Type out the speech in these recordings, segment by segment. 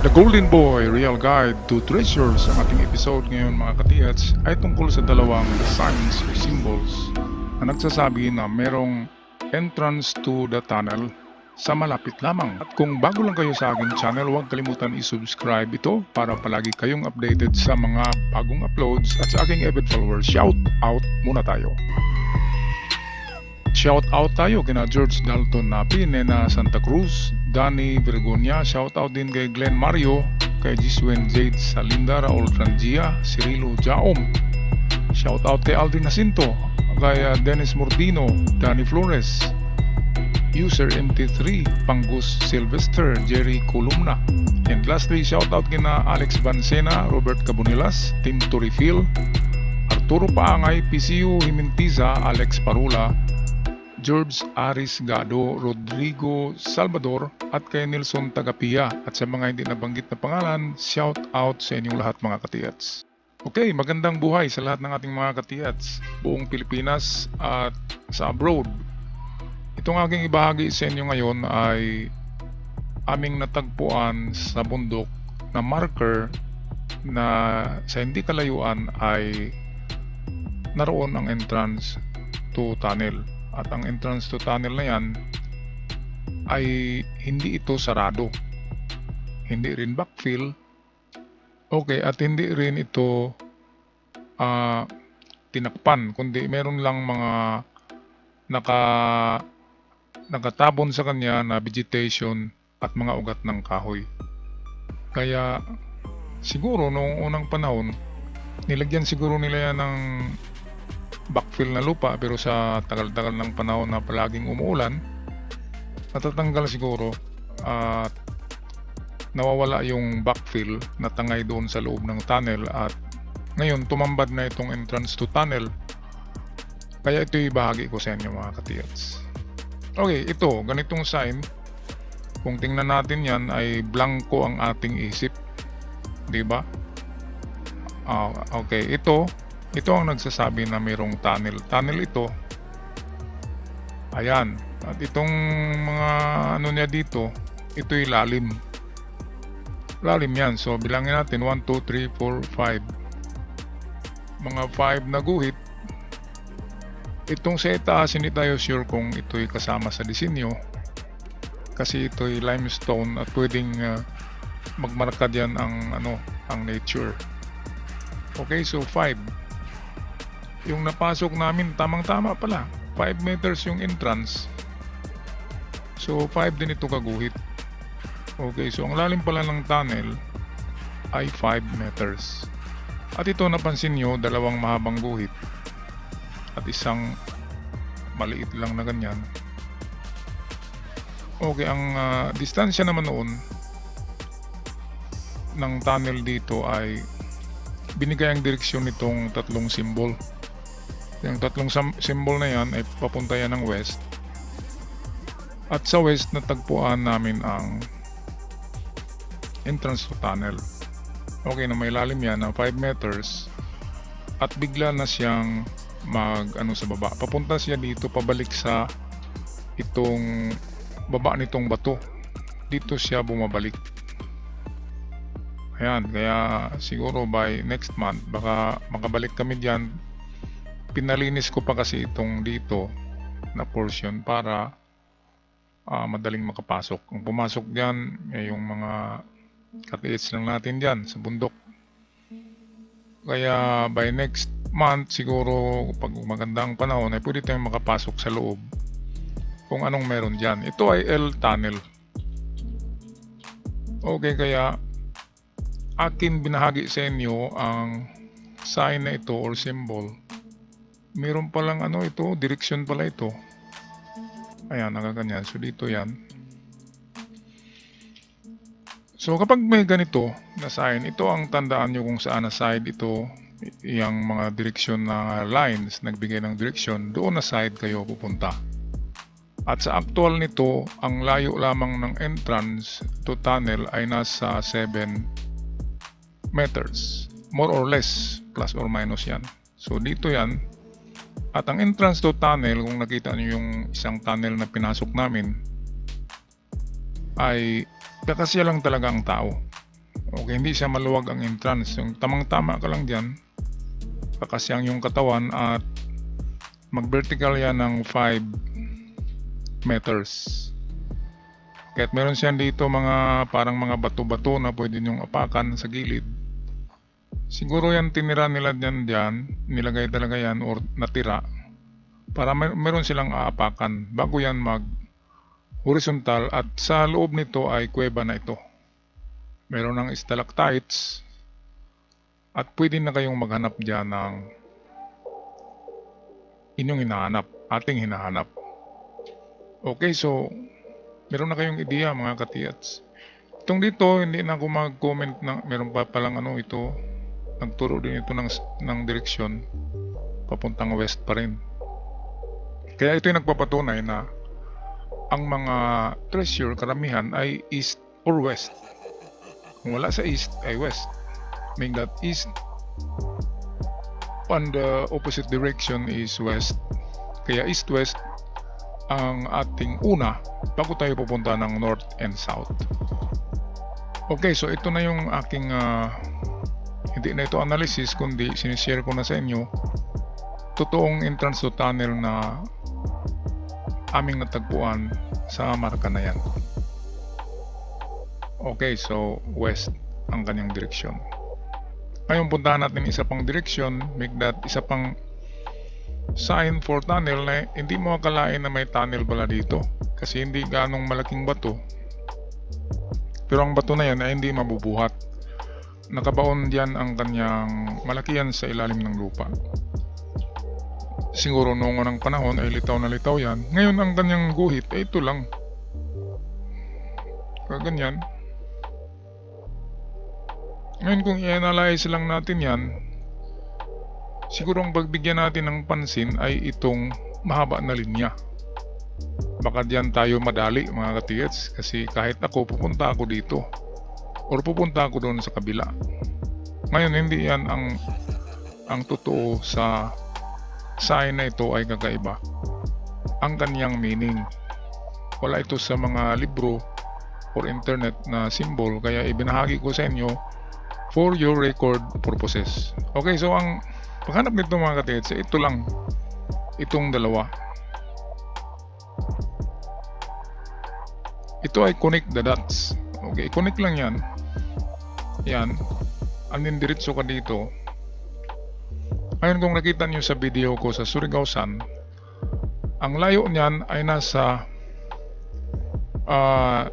The Golden Boy Real Guide to Treasures. Ang ating episode ngayon mga katiyats ay tungkol sa dalawang signs or symbols na nagsasabi na merong entrance to the tunnel sa malapit lamang. At kung bago lang kayo sa aking channel, huwag kalimutan i-subscribe ito para palagi kayong updated sa mga bagong uploads. At sa aking avid followers, shout out muna tayo. Shout out tayo kina George Dalton Napi, Nena Santa Cruz, Danny Vergonia. Shout out din kay Glenn Mario, kay Jiswen Jade Salinda, Raul Frangia, Cirilo Jaom. Shout out kay Aldrin Jacinto, kay Dennis Mordino, Danny Flores, User MT3, Pangus Sylvester, Jerry Columna. And lastly, shout out kina Alex Bansena, Robert Cabonilas, Tim Torifil, Arturo Paangay, PCU Himintiza, Alex Parula, George Aris Gado, Rodrigo Salvador at kay Nelson Tagapia. At sa mga hindi nabanggit na pangalan, shout out sa inyong lahat mga katiyats. Okay, magandang buhay sa lahat ng ating mga katiyats, buong Pilipinas at sa abroad. Itong aking ibahagi sa inyo ngayon ay aming natagpuan sa bundok na marker na sa hindi kalayuan ay naroon ang entrance to tunnel. At ang entrance to tunnel na yan ay hindi ito sarado, hindi rin backfill, okay, at hindi rin ito tinakpan, kundi meron lang mga nakatabon sa kanya na vegetation at mga ugat ng kahoy. Kaya siguro noong unang panahon nilagyan siguro nila yan ng backfill na lupa, pero sa tagal-tagal ng panahon na palaging umuulan, natatanggal siguro at nawawala yung backfill na tangay doon sa loob ng tunnel, at ngayon tumambad na itong entrance to tunnel. Kaya ito ibahagi ko sa inyo mga katiyats. Okay, ito, ganitong sign, kung tingnan natin yan ay blanco ang ating isip, di ba? Okay, ito ang nagsasabi na mayroong tunnel. Tunnel ito. Ayan. At itong mga ano niya dito, ito'y lalim. Lalim yan. So bilangin natin 1, 2, 3, 4, 5. Mga 5 na guhit. Itong sa itaas, hindi tayo sure kung ito'y kasama sa disenyo. Kasi ito'y limestone at pwedeng magmarka diyan ang nature. Okay, so 5. Yung napasok namin, tamang-tama pala. 5 meters yung entrance. So, 5 din ito kaguhit. Okay, so ang lalim pala ng tunnel ay 5 meters. At ito, napansin nyo, dalawang mahabang guhit at isang maliit lang na ganyan. Okay, ang distansya naman noon ng tunnel dito ay binigay ang direksyon nitong tatlong symbol. Yung tatlong symbol na yan ay papunta yan ng west. At sa west natagpuan namin ang entrance to tunnel. Okay, na may lalim yan na 5 meters. At bigla na siyang sa baba. Papunta siya dito, pabalik sa itong baba nitong bato. Dito siya bumabalik. Ayan, kaya siguro by next month baka makabalik kami diyan. Pinalinis ko pa kasi itong dito na portion para madaling makapasok. Ang pumasok diyan ay yung mga katiits lang natin diyan sa bundok. Kaya by next month siguro, pag magandang panahon, ay pwede tayong makapasok sa loob kung anong meron diyan. Ito ay L tunnel. Okay, kaya akin binahagi sa inyo ang sign na ito or symbol. Meron palang ito, direksyon pala ito. Ayan, nakaganyan. So dito yan. So kapag may ganito na sign, ito ang tandaan nyo kung saan na side ito, yung mga direksyon na lines, nagbigay ng direksyon, doon na side kayo pupunta. At sa actual nito, ang layo lamang ng entrance to tunnel ay nasa 7 meters. More or less, plus or minus yan. So dito yan. At ang entrance to tunnel, kung nakita nyo yung isang tunnel na pinasok namin, ay kakasya lang talaga ang tao. Okay, hindi siya maluwag ang entrance. Yung tamang-tama ka lang dyan, kakasyang yung katawan at mag-vertical yan ng 5 meters. Kahit meron siya dito mga parang mga bato-bato na pwede nyong apakan sa gilid. Siguro yan tinira nila dyan, nilagay talaga yan or natira para meron silang aapakan bago yan mag horizontal, at sa loob nito ay kuweba na ito. Meron ng stalactites at pwede na kayong maghanap dyan ng inyong hinahanap, ating hinahanap. Okay, so meron na kayong ideya mga katiyats. Itong dito, hindi na ako mag-comment na meron pa palang ito. Nagturo din ito ng direksyon papuntang west pa rin. Kaya ito yung nagpapatunay na ang mga treasure karamihan ay east or west. Kung wala sa east ay west. Meaning that east on the opposite direction is west. Kaya east-west ang ating una bago tayo pupunta ng north and south. Okay, so ito na yung aking hindi na ito analysis kundi sinishare ko na sa inyo totoong entrance to tunnel na aming natagpuan sa Maracanayan. Okay, so west ang kanyang direksyon. Ngayon puntahan natin isa pang direksyon, make that isa pang sign for tunnel na hindi mo akalain na may tunnel pala dito kasi hindi ganong malaking bato, pero ang bato na yan ay hindi mabubuhat. Nakabaon diyan ang kanyang malaki yan sa ilalim ng lupa. Siguro noong unang panahon ay litaw na litaw yan. Ngayon ang kanyang guhit ay ito lang, kaganyan. Ngayon kung i-analyze lang natin yan, siguro ang pagbigyan natin ng pansin ay itong mahaba na linya. Baka diyan tayo madali mga katiyats, kasi kahit ako pupunta ako dito or pupunta ako doon sa kabila. Ngayon hindi yan ang totoo sa sign na ito ay kakaiba. Ang kanyang meaning, wala ito sa mga libro or internet na symbol, kaya ibinahagi ko sa inyo for your record purposes. Okay, so ang paghanap nito mga katiyats, ito lang, itong dalawa. Ito ay connect the dots. Okay, connect lang yan. Yan, anindiritso ka dito. Ngayon kung nakita nyo sa video ko sa Surigao-san, ang layo niyan ay nasa 3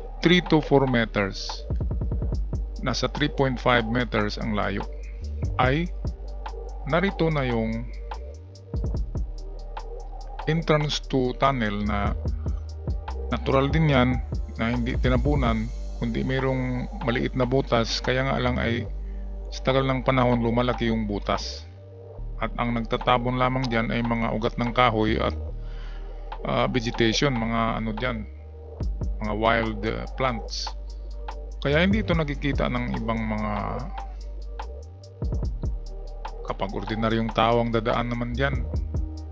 to 4 meters. Nasa 3.5 meters ang layo. Ay narito na yung entrance to tunnel na natural din yan, na hindi tinabunan kundi mayroong maliit na butas, kaya nga lang ay sa tagal ng panahon lumalaki yung butas at ang nagtatabon lamang dyan ay mga ugat ng kahoy at vegetation, mga dyan, mga wild plants. Kaya hindi ito nakikita ng ibang mga, kapag ordinaryong tao ang dadaan naman dyan,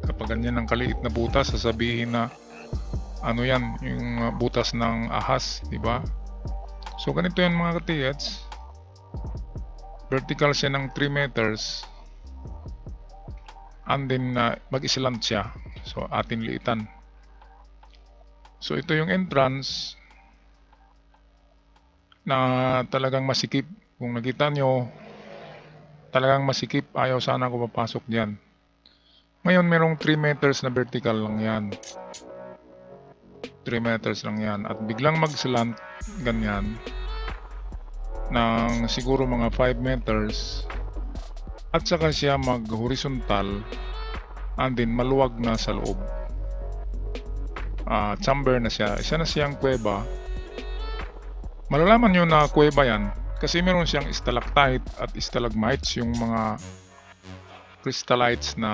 kapag ganyan ang kaliit na butas, sasabihin na yan, yung butas ng ahas, di ba? So ganito yan mga katiyats, vertical siya ng 3 meters and then mag-islant siya, so atin liitan. So ito yung entrance na talagang masikip. Kung nakita nyo, talagang masikip, ayaw sana ako papasok dyan. Ngayon merong 3 meters na vertical lang yan, 3 meters lang yan, at biglang mag-slant ganyan ng siguro mga 5 meters at saka siya mag-horizontal and then maluwag na sa loob. Chamber na siya, isa na siyang kuweba. Malalaman nyo na kuweba yan kasi meron siyang stalactite at stalagmites, yung mga crystallites na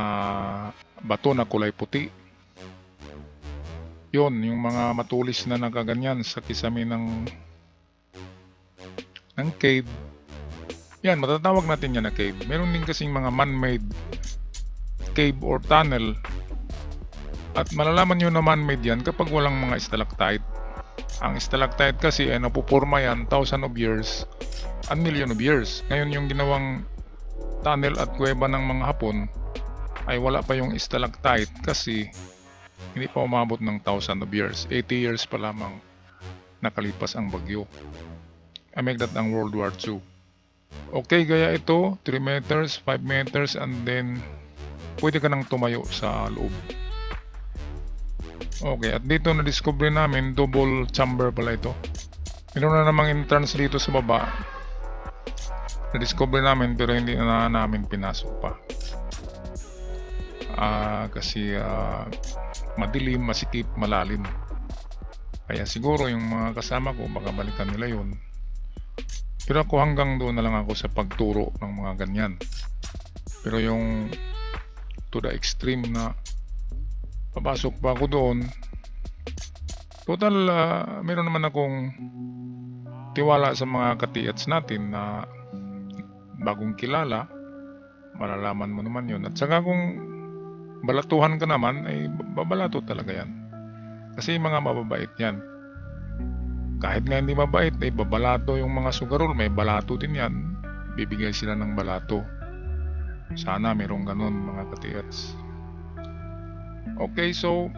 bato na kulay puti. Yun, yung mga matulis na nakaganyan sa kisame ng cave. Yan, matatawag natin yan na cave. Meron din kasing mga man-made cave or tunnel. At malalaman nyo na man-made yan kapag walang mga stalactite. Ang stalactite kasi ay napupurma yan thousands of years and million of years. Ngayon yung ginawang tunnel at kuweba ng mga Hapon ay wala pa yung stalactite kasi hindi pa umabot ng thousands of years. 80 years pa lamang nakalipas ang bagyo. I make that ang World War II. Okay, gaya ito, 3 meters, 5 meters, and then pwede ka nang tumayo sa loob. Okay, at dito na-discover namin, double chamber pala ito. Meron na namang entrance dito sa baba. Na-discover namin pero hindi na namin pinasok pa. Kasi madilim, masikip, malalim. Kaya siguro yung mga kasama ko, baka balikan nila yun. Pero ako hanggang doon na lang ako sa pagturo ng mga ganyan. Pero yung to the extreme na papasok pa ako doon, total meron naman akong tiwala sa mga katiyats natin na bagong kilala, malalaman mo naman yun. At saka kung balatuhan ka naman, ay babalato talaga yan. Kasi mga mababait yan. Kahit nga hindi mabait, ay babalato yung mga sugarol, may balato din yan. Bibigay sila ng balato. Sana merong ganun mga katiyats. Okay, so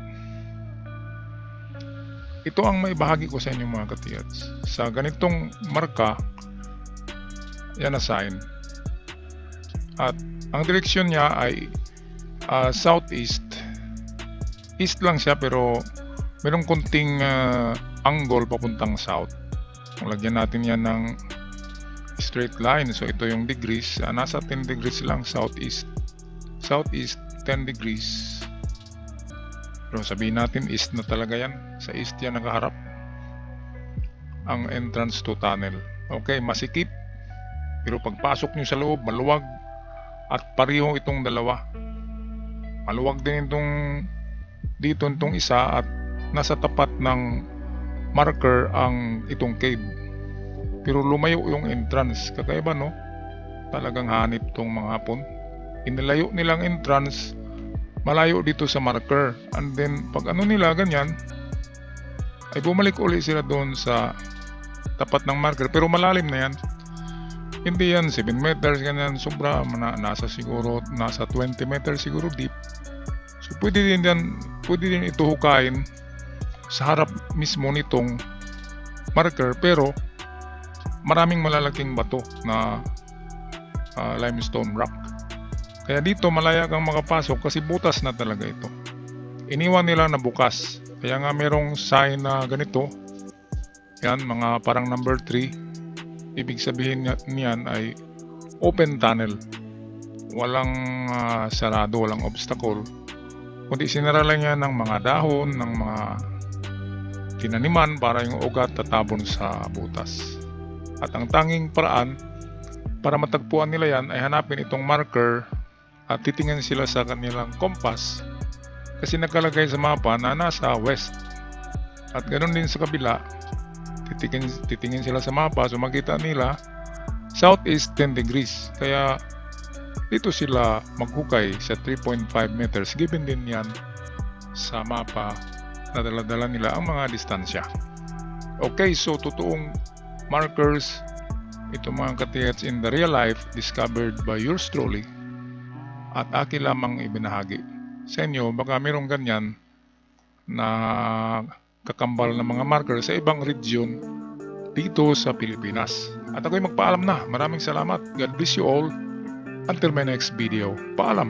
ito ang maibahagi ko sa inyo mga katiyats. Sa ganitong marka, yan na sign. At ang direksyon niya ay southeast. East lang siya pero merong konting angle papuntang south. Kung lagyan natin yan ng straight line, so ito yung degrees, nasa 10 degrees lang southeast. Southeast 10 degrees. Pero sabihin natin east na talaga yan. Sa east yan nakaharap ang entrance to tunnel. Okay, masikip. Pero pagpasok nyo sa loob, maluwag. At pareho itong dalawa. Maluwag din itong isa at nasa tapat ng marker ang itong cave. Pero lumayo yung entrance. Kakaiba no? Talagang hanip tong mga Hapon. Inilayo nilang entrance malayo dito sa marker. And then pag ano nila ganyan, ay bumalik uli sila doon sa tapat ng marker. Pero malalim na yan. Hindi yan 7 meters ganyan, sobra nasa 20 meters siguro deep. So pwede din ito hukain sa harap mismo nitong marker, pero maraming malalaking bato na limestone rock. Kaya dito malaya kang makapasok kasi butas na talaga ito. Iniwan nila na bukas. Kaya nga merong sign na ganito. Yan, mga parang number 3. Ibig sabihin niyan ay open tunnel. Walang sarado, walang obstacle. Kundi sinara lang yan ng mga dahon, ng mga tinaniman para yung ugat tatabon sa butas. At ang tanging paraan para matagpuan nila yan ay hanapin itong marker at titingin sila sa kanilang compass kasi nakalagay sa mapa na nasa west. At ganoon din sa kabila, titingin sila sa mapa, so makita nila southeast 10 degrees. Kaya dito sila maghukay sa 3.5 meters. Given din yan sa mapa na dala-dala nila ang mga distansya. Okay, so totoong markers ito mga katiyats in the real life discovered by yours truly at akin lamang ibinahagi sa inyo. Baka mayroong ganyan na kakambal na mga marker sa ibang region dito sa Pilipinas. At ako'y magpaalam na. Maraming salamat. God bless you all. Until my next video. Paalam.